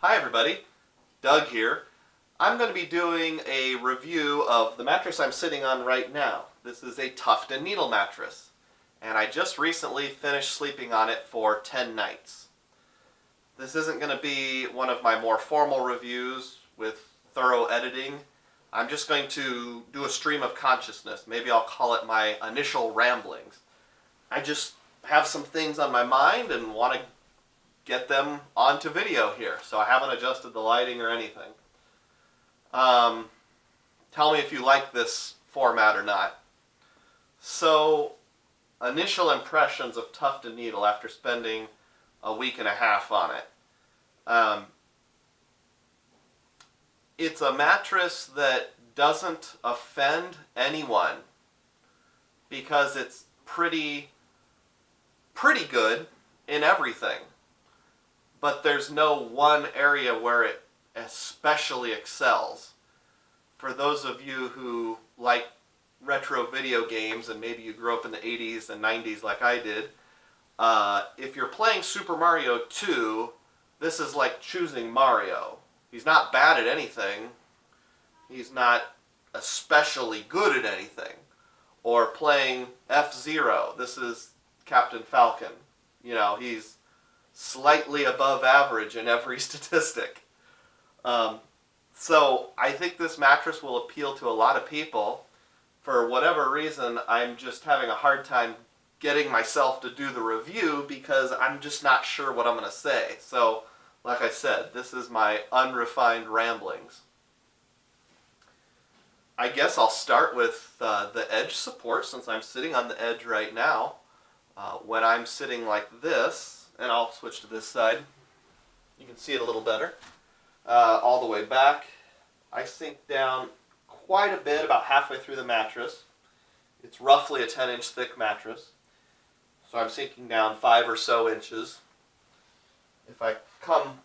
Hi everybody, Doug here. I'm going to be doing a review of the mattress I'm sitting on right now. This is a Tuft and Needle mattress, and I just recently finished sleeping on it for 10 nights. This isn't going to be one of my more formal reviews with thorough editing. I'm just going to do a stream of consciousness. Maybe I'll call it my initial ramblings. I just have some things on my mind and want to get them onto video here, so I haven't adjusted the lighting or anything. Tell me if you like this format or not. So, initial impressions of Tuft and Needle after spending a week and a half on it. It's a mattress that doesn't offend anyone because it's pretty good in everything. But there's no one area where it especially excels. For those of you who like retro video games, and maybe you grew up in the 80s and 90s like I did, if you're playing Super Mario 2, this is like choosing Mario. He's not bad at anything. He's not especially good at anything. Or playing F-Zero. This is Captain Falcon. You know, he's slightly above average in every statistic. So I think this mattress will appeal to a lot of people. For whatever reason, I'm just having a hard time getting myself to do the review because I'm just not sure what I'm going to say. So, like I said, this is my unrefined ramblings. I guess I'll start with the edge support, since I'm sitting on the edge right now. When I'm sitting like this, and I'll switch to this side, you can see it a little better, all the way back, I sink down quite a bit, about halfway through the mattress. It's roughly a 10-inch thick mattress, so I'm sinking down 5 or so inches. If I come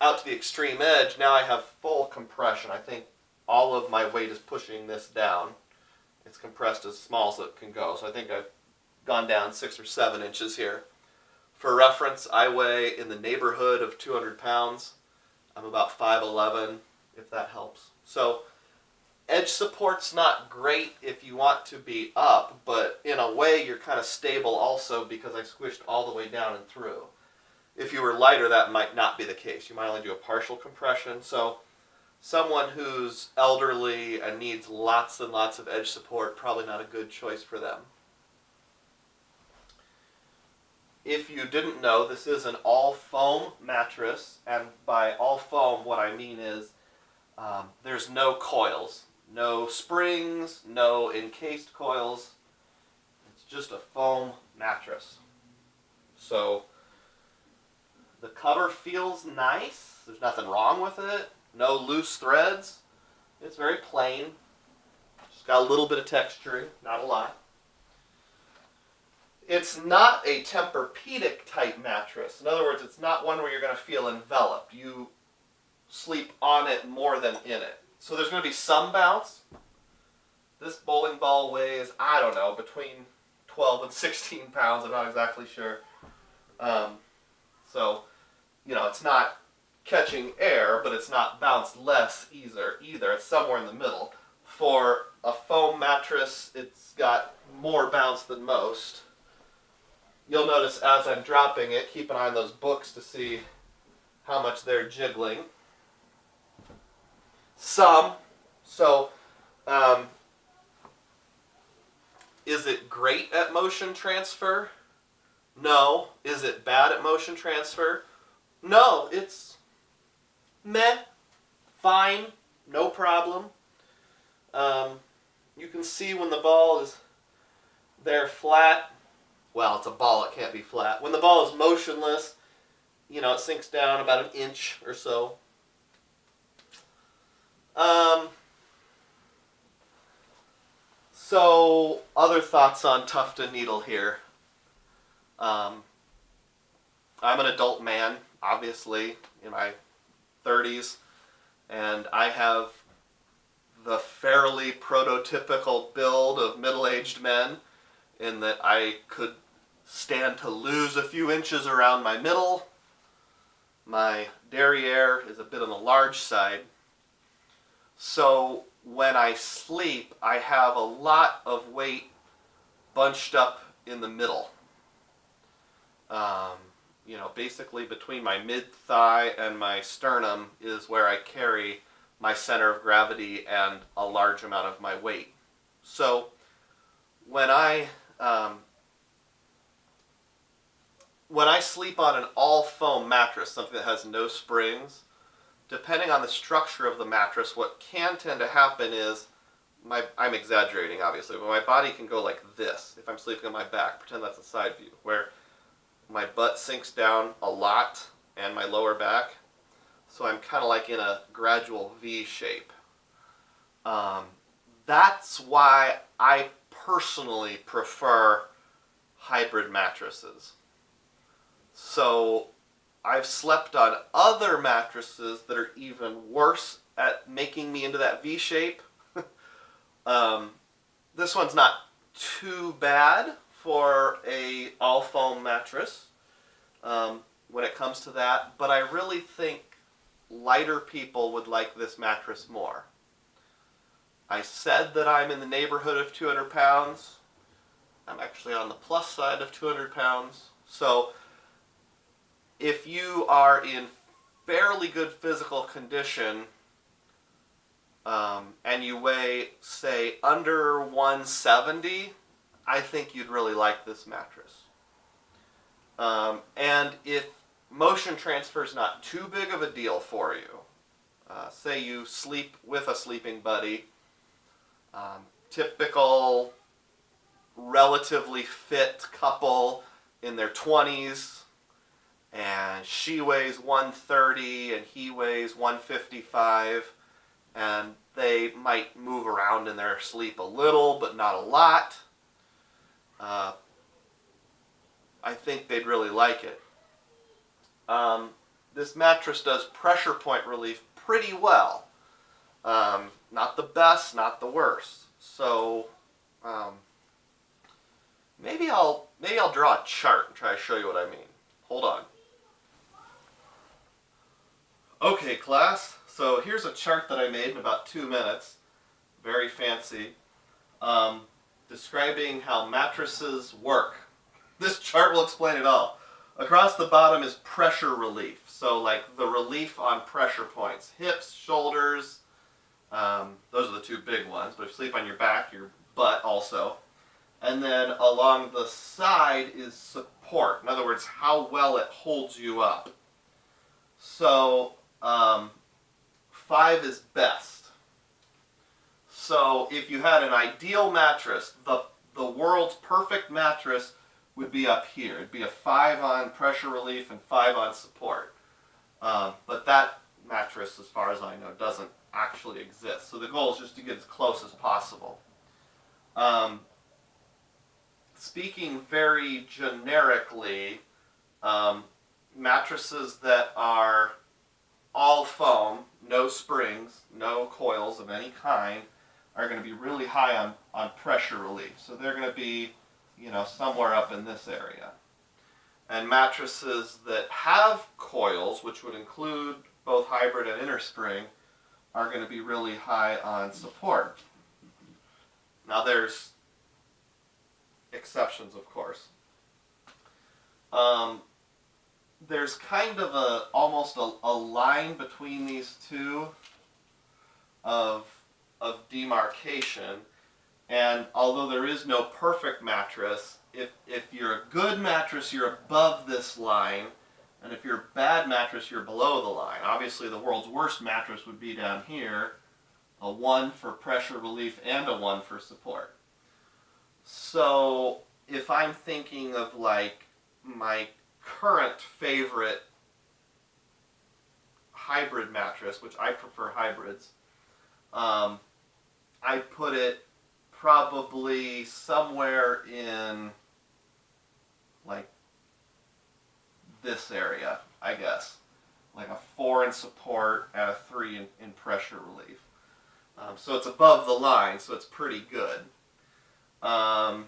out to the extreme edge, now I have full compression. I think all of my weight is pushing this down. It's compressed as small as it can go, so I think I've gone down 6 or 7 inches here. For reference, I weigh in the neighborhood of 200 pounds. I'm about 5'11", if that helps. So, edge support's not great if you want to be up, but in a way you're kind of stable also because I squished all the way down and through. If you were lighter, that might not be the case. You might only do a partial compression. So, someone who's elderly and needs lots and lots of edge support, probably not a good choice for them. If you didn't know, this is an all-foam mattress, and by all-foam, what I mean is there's no coils, no springs, no encased coils. It's just a foam mattress. So the cover feels nice. There's nothing wrong with it. No loose threads. It's very plain. Just got a little bit of texturing, not a lot. It's not a Tempur-Pedic type mattress. In other words, it's not one where you're going to feel enveloped. You sleep on it more than in it. So there's going to be some bounce. This bowling ball weighs, I don't know, between 12 and 16 pounds. I'm not exactly sure. So, you know, it's not catching air, but it's not bounced less either. It's somewhere in the middle. For a foam mattress, it's got more bounce than most. You'll notice as I'm dropping it, keep an eye on those books to see how much they're jiggling. Some. So, is it great at motion transfer? No. Is it bad at motion transfer? No. It's meh. Fine. No problem. You can see when the ball is there flat. Well, it's a ball, it can't be flat. When the ball is motionless, you know, it sinks down about 1 inch or so. So, other thoughts on Tuft and Needle here. I'm an adult man, obviously, in my 30s, and I have the fairly prototypical build of middle-aged men in that I could stand to lose a few inches around my middle, my derriere is a bit on the large side. So when I sleep, I have a lot of weight bunched up in the middle. Basically between my mid-thigh and my sternum is where I carry my center of gravity and a large amount of my weight. So when I sleep on an all foam mattress, something that has no springs, depending on the structure of the mattress, what can tend to happen is, I'm exaggerating obviously, but my body can go like this if I'm sleeping on my back. Pretend that's a side view, where my butt sinks down a lot and my lower back. So I'm kind of like in a gradual V shape. That's why I personally prefer hybrid mattresses. So I've slept on other mattresses that are even worse at making me into that V shape. This one's not too bad for a all foam mattress when it comes to that, but I really think lighter people would like this mattress more. I said that I'm in the neighborhood of 200 pounds. I'm actually on the plus side of 200 pounds. So if you are in fairly good physical condition and you weigh, say, under 170, I think you'd really like this mattress. And if motion transfer is not too big of a deal for you, say you sleep with a sleeping buddy, typical relatively fit couple in their 20s, and she weighs 130 and he weighs 155, and they might move around in their sleep a little but not a lot. I think they'd really like it. This mattress does pressure point relief pretty well. Not the best, not the worst. So maybe I'll draw a chart and try to show you what I mean. Hold on. Okay, class. So here's a chart that I made in about 2 minutes. Very fancy. Describing how mattresses work. This chart will explain it all. Across the bottom is pressure relief. So like the relief on pressure points. Hips, shoulders, those are the two big ones. But if you sleep on your back, your butt also. And then along the side is support. In other words, how well it holds you up. So 5 is best. So if you had an ideal mattress, the world's perfect mattress would be up here. It'd be a 5 on pressure relief and 5 on support. But that mattress, as far as I know, doesn't actually exist. So the goal is just to get as close as possible. Speaking very generically, mattresses that are all foam, no springs, no coils of any kind, are going to be really high on pressure relief. So they're going to be, somewhere up in this area. And mattresses that have coils, which would include both hybrid and inner spring, are going to be really high on support. Now there's exceptions, of course. There's kind of almost a line between these two of demarcation, and although there is no perfect mattress, if you're a good mattress, you're above this line, and if you're a bad mattress, you're below the line. Obviously, the world's worst mattress would be down here, a 1 for pressure relief and a 1 for support. So if I'm thinking of like my current favorite hybrid mattress, which I prefer hybrids, I put it probably somewhere in like this area, I guess. Like a 4 in support and a 3 in pressure relief. So it's above the line, so it's pretty good. A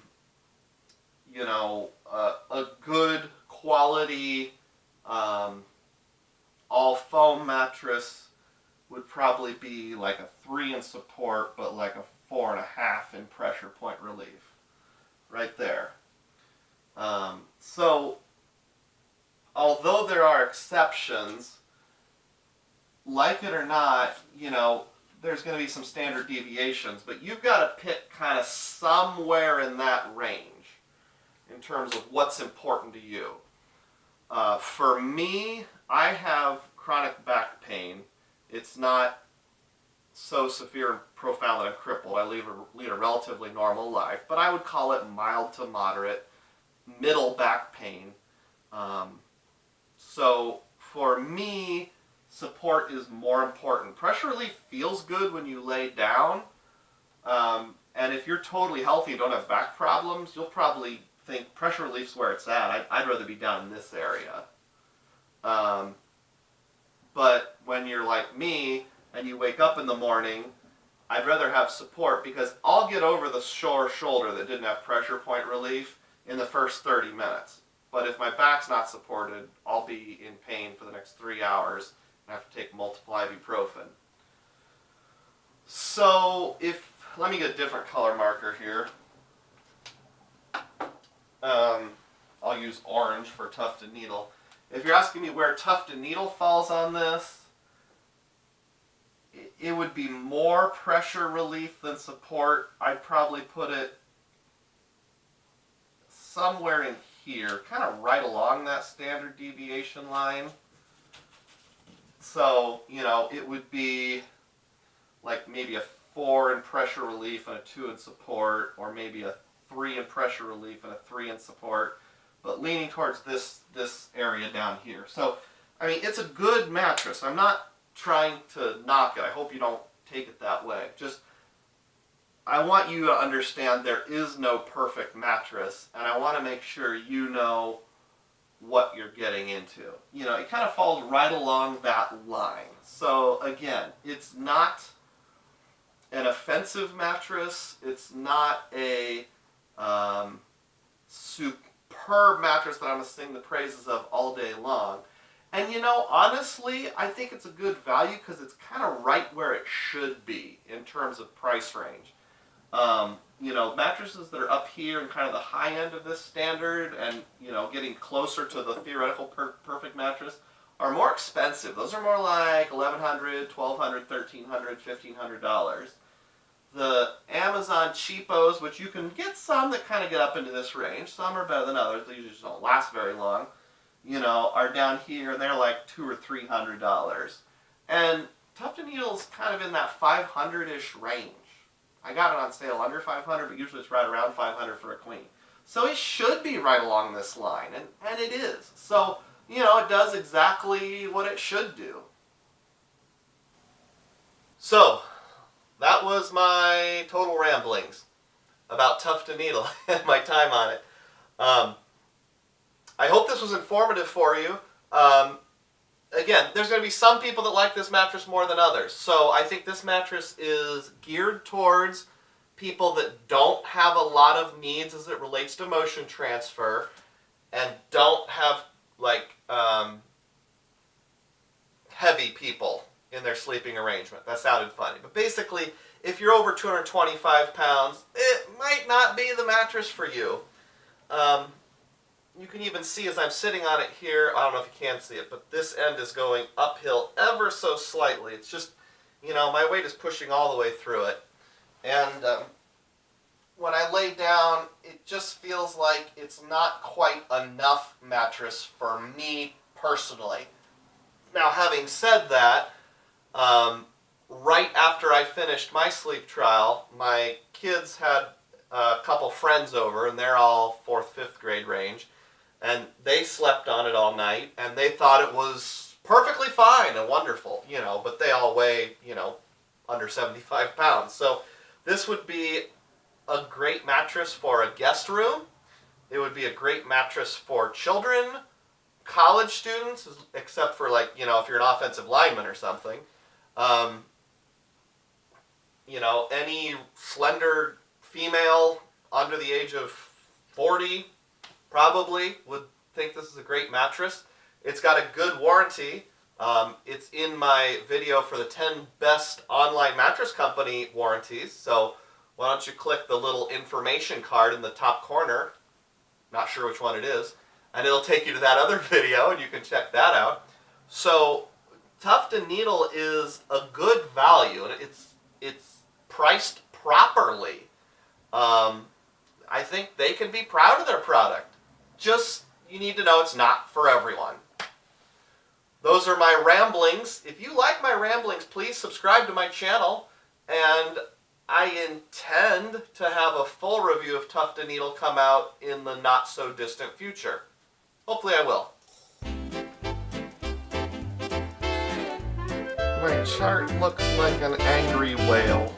good quality mattress would probably be like a 3 in support, but like a 4.5 in pressure point relief. Right there. So, although there are exceptions, like it or not, there's going to be some standard deviations, but you've got to pick kind of somewhere in that range in terms of what's important to you. For me, I have chronic back pain. It's not so severe and profound that I'm crippled. I lead a relatively normal life, but I would call it mild to moderate, middle back pain. So for me, support is more important. Pressure relief feels good when you lay down, and if you're totally healthy and don't have back problems, you'll probably think pressure relief's where it's at. I'd rather be down in this area. But when you're like me and you wake up in the morning, I'd rather have support because I'll get over the sore shoulder that didn't have pressure point relief in the first 30 minutes. But if my back's not supported, I'll be in pain for the next 3 hours and have to take multiple ibuprofen. So let me get a different color marker here. I'll use orange for Tuft and Needle. If you're asking me where Tuft and Needle falls on this, it would be more pressure relief than support. I'd probably put it somewhere in here, kind of right along that standard deviation line. So, it would be like maybe a 4 in pressure relief and a 2 in support, or maybe a 3 in pressure relief and a 3 in support, but leaning towards this area down here. So, it's a good mattress. I'm not trying to knock it. I hope you don't take it that way. Just, I want you to understand there is no perfect mattress, and I want to make sure you know what you're getting into. It kind of falls right along that line. So again, it's not an offensive mattress. It's not a superb mattress that I'm going to sing the praises of all day long. And honestly, I think it's a good value because it's kind of right where it should be in terms of price range. Mattresses that are up here and kind of the high end of this standard and, getting closer to the theoretical perfect mattress are more expensive. Those are more like $1,100, $1,200, $1,300, $1,500. The Amazon cheapos, which you can get some that kind of get up into this range, some are better than others, they usually just don't last very long, are down here and they're like $200 or $300. And Tuft and Needle's kind of in that 500-ish range. I got it on sale under 500, but usually it's right around 500 for a queen. So it should be right along this line, and it is. So, it does exactly what it should do. So, that was my total ramblings about Tuft and Needle and my time on it. I hope this was informative for you. Again, there's going to be some people that like this mattress more than others. So I think this mattress is geared towards people that don't have a lot of needs as it relates to motion transfer and don't have heavy people in their sleeping arrangement. That sounded funny. But basically, if you're over 225 pounds, it might not be the mattress for you. You can even see as I'm sitting on it here, I don't know if you can see it, but this end is going uphill ever so slightly. It's just, my weight is pushing all the way through it. And when I lay down, it just feels like it's not quite enough mattress for me personally. Now, having said that, right after I finished my sleep trial, my kids had a couple friends over, and they're all 4th, 5th grade range. And they slept on it all night, and they thought it was perfectly fine and wonderful, but they all weigh, under 75 pounds. So this would be a great mattress for a guest room. It would be a great mattress for children, college students, except for if you're an offensive lineman or something. Any slender female under the age of 40 probably would think this is a great mattress. It's got a good warranty. It's in my video for the 10 best online mattress company warranties. So why don't you click the little information card in the top corner, not sure which one it is, and it'll take you to that other video and you can check that out. So Tuft and Needle is a good value, and it's priced properly. I think they can be proud of their product. Just, you need to know it's not for everyone. Those are my ramblings. If you like my ramblings, please subscribe to my channel, and I intend to have a full review of Tuft and Needle come out in the not so distant future. Hopefully I will. My chart looks like an angry whale.